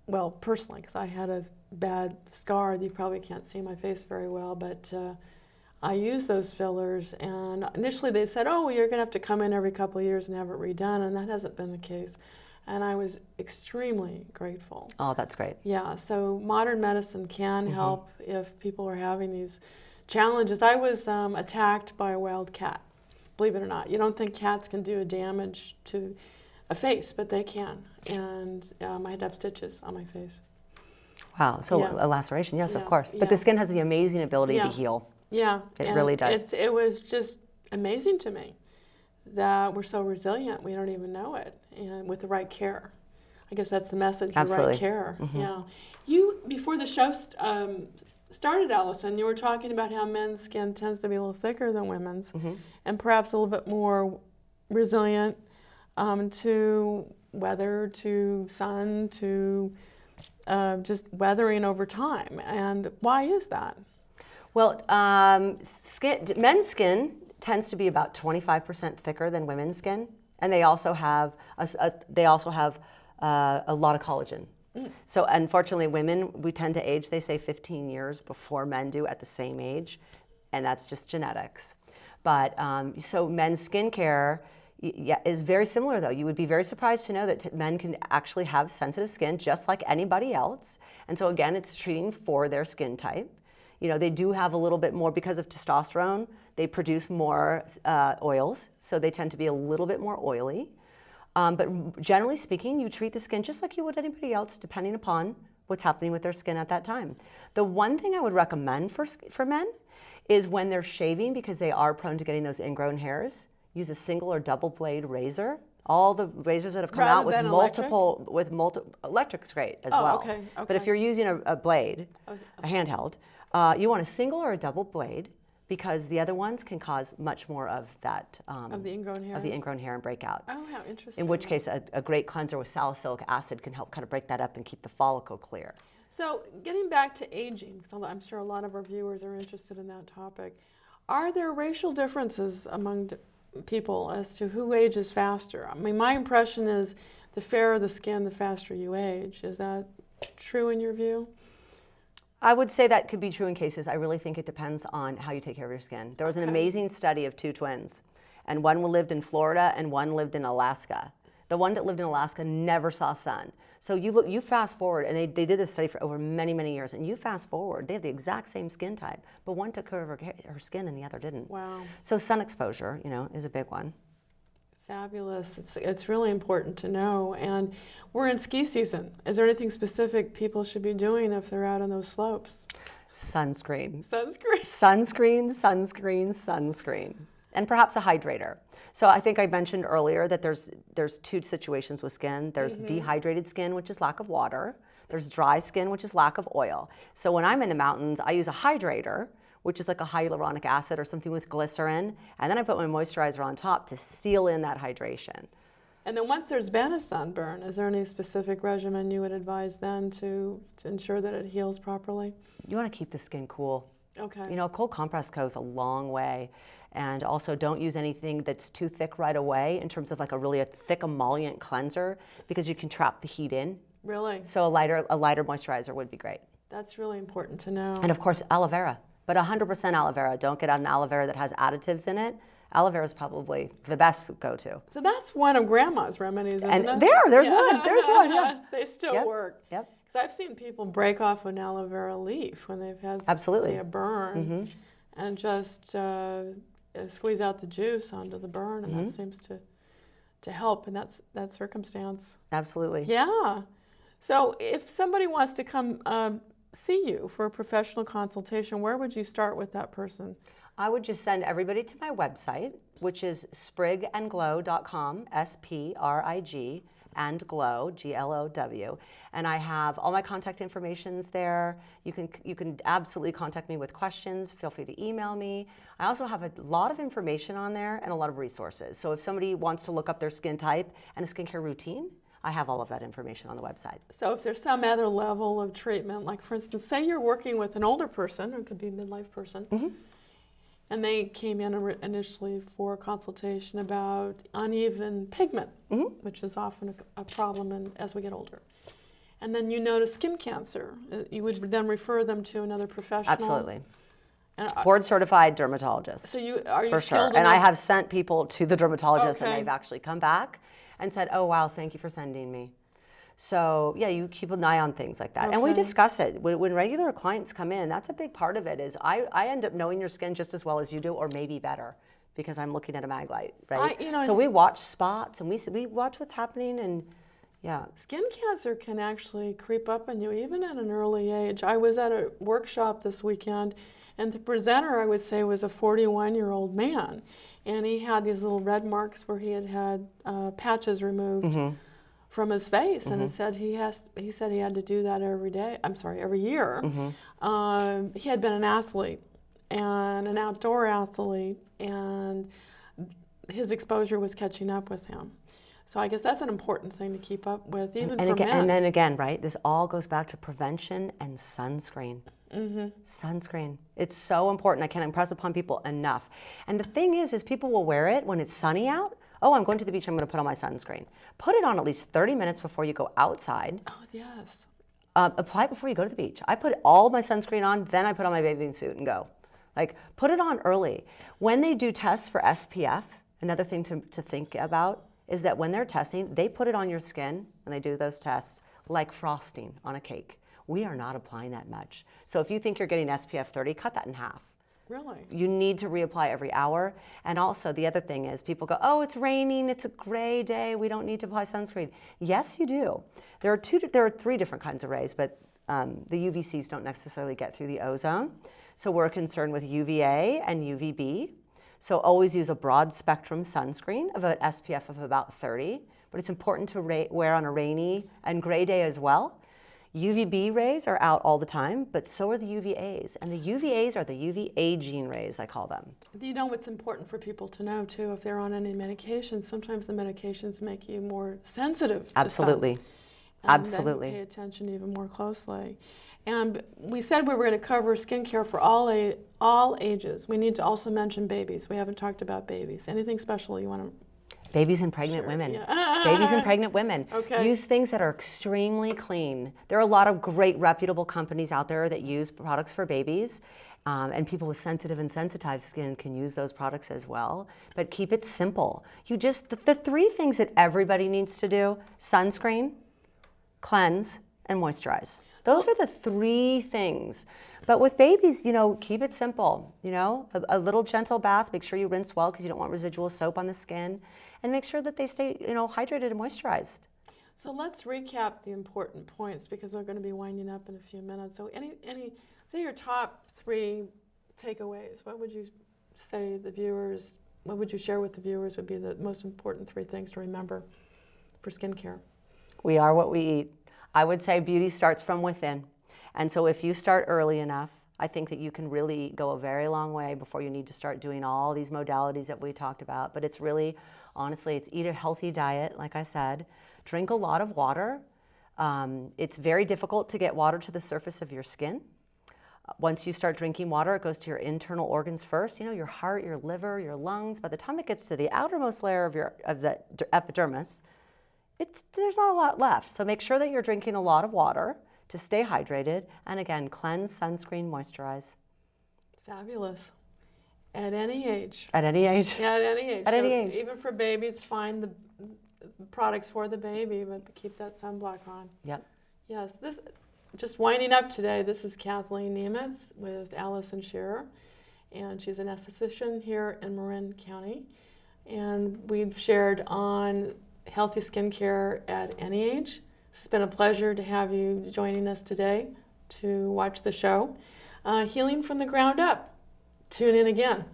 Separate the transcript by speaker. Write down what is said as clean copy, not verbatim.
Speaker 1: well, personally, because I had a bad scar. You probably can't see my face very well, but I used those fillers, and initially they said, oh, well, you're going to have to come in every couple of years and have it redone, and that hasn't been the case. And I was extremely grateful.
Speaker 2: Oh, that's great.
Speaker 1: Yeah, so modern medicine can help if people are having these challenges. I was attacked by a wild cat, believe it or not. You don't think cats can do a damage to a face, but they can. And I had to have stitches on my face.
Speaker 2: Wow, so
Speaker 1: Yeah.
Speaker 2: a laceration, yes, of
Speaker 1: Yeah,
Speaker 2: course. But
Speaker 1: yeah.
Speaker 2: the skin has the amazing ability
Speaker 1: Yeah.
Speaker 2: to heal.
Speaker 1: Yeah.
Speaker 2: It
Speaker 1: and
Speaker 2: really does.
Speaker 1: It was just amazing to me that we're so resilient. We don't even know it, and with the right care. I guess that's the message, the
Speaker 2: Absolutely.
Speaker 1: right care. Yeah. You, before the show started, Allison, you were talking about how men's skin tends to be a little thicker than women's, and perhaps a little bit more resilient to weather, to sun, to just weathering over time. And why is that?
Speaker 2: Well, men's skin tends to be about 25% thicker than women's skin, and they also have a lot of collagen. So unfortunately, women, we tend to age, they say 15 years before men do at the same age, and that's just genetics. But so men's skincare is very similar, though. You would be very surprised to know that men can actually have sensitive skin just like anybody else. And so again, it's treating for their skin type. You know, they do have a little bit more, because of testosterone, they produce more oils, so they tend to be a little bit more oily. But generally speaking, you treat the skin just like you would anybody else, depending upon what's happening with their skin at that time. The one thing I would recommend for men is when they're shaving, because they are prone to getting those ingrown hairs, use a single or double blade razor. All the razors that have come out with multiple, electric's great as well.
Speaker 1: Okay.
Speaker 2: But if you're using a blade, a handheld, you want a single or a double blade, because the other ones can cause much more of that
Speaker 1: Of the ingrown hairs?
Speaker 2: of the ingrown hair and breakout.
Speaker 1: Oh, how interesting.
Speaker 2: In which case, a great cleanser with salicylic acid can help kind of break that up and keep the follicle clear.
Speaker 1: So getting back to aging, because I'm sure a lot of our viewers are interested in that topic, are there racial differences among people as to who ages faster? I mean, my impression is the fairer the skin, the faster you age. Is that true in your view?
Speaker 2: I would say that could be true in cases. I really think it depends on how you take care of your skin. There was an amazing study of two twins, and one lived in Florida and one lived in Alaska. The one that lived in Alaska never saw sun. So you fast forward, and they did this study for over many, many years, and you fast forward, they have the exact same skin type, but one took care of her skin and the other didn't.
Speaker 1: Wow.
Speaker 2: So sun exposure, is a big one.
Speaker 1: Fabulous. It's really important to know. And we're in ski season. Is there anything specific people should be doing if they're out on those slopes?
Speaker 2: Sunscreen.
Speaker 1: Sunscreen.
Speaker 2: Sunscreen, sunscreen, sunscreen. And perhaps a hydrator. So I think I mentioned earlier that there's two situations with skin. There's dehydrated skin, which is lack of water. There's dry skin, which is lack of oil. So when I'm in the mountains, I use a hydrator, which is like a hyaluronic acid or something with glycerin, and then I put my moisturizer on top to seal in that hydration.
Speaker 1: And then once there's been a sunburn, is there any specific regimen you would advise then to ensure that it heals properly?
Speaker 2: You want to keep the skin cool.
Speaker 1: Okay.
Speaker 2: A cold compress goes a long way. And also don't use anything that's too thick right away in terms of like a thick emollient cleanser, because you can trap the heat in.
Speaker 1: Really?
Speaker 2: So a lighter moisturizer would be great.
Speaker 1: That's really important to know.
Speaker 2: And of course, aloe vera. But 100% aloe vera. Don't get an aloe vera that has additives in it. Aloe vera is probably the best go-to.
Speaker 1: So that's one of Grandma's remedies, isn't it?
Speaker 2: And there's one, yeah.
Speaker 1: They still work.
Speaker 2: Yep.
Speaker 1: Because I've seen people break off an aloe vera leaf when they've had, say, a burn, and just squeeze out the juice onto the burn, and that seems to help in that circumstance.
Speaker 2: Absolutely.
Speaker 1: Yeah. So if somebody wants to come see you for a professional consultation, where would you start with that person?
Speaker 2: I would just send everybody to my website, which is sprigandglow.com, S-P-R-I-G, and glow, G-L-O-W. And I have all my contact informations there. You can absolutely contact me with questions. Feel free to email me. I also have a lot of information on there and a lot of resources. So if somebody wants to look up their skin type and a skincare routine, I have all of that information on the website.
Speaker 1: So if there's some other level of treatment, like for instance, say you're working with an older person, or it could be a midlife person, and they came in initially for a consultation about uneven pigment, which is often a problem as we get older. and then you notice skin cancer, you would then refer them to another professional.
Speaker 2: Absolutely.
Speaker 1: And
Speaker 2: Board certified dermatologist.
Speaker 1: so are you
Speaker 2: for sure.
Speaker 1: skilled
Speaker 2: And I
Speaker 1: enough-
Speaker 2: have sent people to the dermatologist
Speaker 1: Okay.
Speaker 2: and they've actually come back and said, oh, wow, thank you for sending me. So yeah, you keep an eye on things like that. And we
Speaker 1: Okay.
Speaker 2: discuss it. When regular clients come in, that's a big part of it is I end up knowing your skin just as well as you do, or maybe better, because I'm looking at a mag light, right? So we watch spots and we watch what's happening, and yeah.
Speaker 1: Skin cancer can actually creep up on you even at an early age. I was at a workshop this weekend, and the presenter, I would say, was a 41-year-old man. And he had these little red marks where he had patches removed from his face. And it said he said he had to do that every year. He had been an athlete, and an outdoor athlete, and his exposure was catching up with him. So I guess that's an important thing to keep up with, even for men.
Speaker 2: And then again, right, this all goes back to prevention and sunscreen. Sunscreen. It's so important. I can't impress upon people enough. And the thing is people will wear it when it's sunny out. Oh, I'm going to the beach, I'm going to put on my sunscreen. Put it on at least 30 minutes before you go outside.
Speaker 1: Oh, yes.
Speaker 2: Apply it before you go to the beach. I put all my sunscreen on, then I put on my bathing suit and go. Like, put it on early. When they do tests for SPF, another thing to think about is that when they're testing, they put it on your skin, when they do those tests, like frosting on a cake. We are not applying that much. So if you think you're getting SPF 30, cut that in half.
Speaker 1: Really?
Speaker 2: You need to reapply every hour. And also the other thing is people go, oh, it's raining, it's a gray day, we don't need to apply sunscreen. Yes, you do. There are 3 different kinds of rays, but the UVCs don't necessarily get through the ozone. So we're concerned with UVA and UVB. So always use a broad spectrum sunscreen of an SPF of about 30, but it's important to wear on a rainy and gray day as well. UVB rays are out all the time, but so are the UVAs. And the UVAs are the UV aging rays, I call them.
Speaker 1: You know what's important for people to know, too, if they're on any medications, sometimes the medications make you more sensitive to
Speaker 2: Absolutely.
Speaker 1: sun.
Speaker 2: Absolutely.
Speaker 1: And then you pay attention even more closely. And we said we were going to cover skincare for all ages. We need to also mention babies. We haven't talked about babies. Anything special you want to?
Speaker 2: Babies and pregnant women.
Speaker 1: Yeah.
Speaker 2: Babies and pregnant women.
Speaker 1: Okay.
Speaker 2: Use things that are extremely clean. There are a lot of great reputable companies out there that use products for babies. And people with sensitive and sensitized skin can use those products as well. But keep it simple. The 3 things that everybody needs to do: sunscreen, cleanse, and moisturize. Those are the 3 things. But with babies, keep it simple. A little gentle bath. Make sure you rinse well because you don't want residual soap on the skin. And make sure that they stay, hydrated and moisturized.
Speaker 1: So let's recap the important points because we're going to be winding up in a few minutes. So say your top 3 takeaways. What would you say what would you share with the viewers would be the most important 3 things to remember for skincare?
Speaker 2: We are what we eat. I would say beauty starts from within. And so if you start early enough, I think that you can really go a very long way before you need to start doing all these modalities that we talked about. But it's really, honestly, it's eat a healthy diet, like I said. Drink a lot of water. It's very difficult to get water to the surface of your skin. Once you start drinking water, it goes to your internal organs first. Your heart, your liver, your lungs. By the time it gets to the outermost layer of the epidermis, there's not a lot left. So make sure that you're drinking a lot of water to stay hydrated. And again, cleanse, sunscreen, moisturize.
Speaker 1: Fabulous. At any age.
Speaker 2: At any age.
Speaker 1: Yeah, at any age.
Speaker 2: At any age.
Speaker 1: Even for babies, find the products for the baby, but keep that sunblock on.
Speaker 2: Yep.
Speaker 1: Yes. Just winding up today, this is Kathleen Nemitz with Allison Scherer, and she's an esthetician here in Marin County. And we've shared on healthy skincare at any age. It's been a pleasure to have you joining us today to watch the show. Healing from the ground up. Tune in again.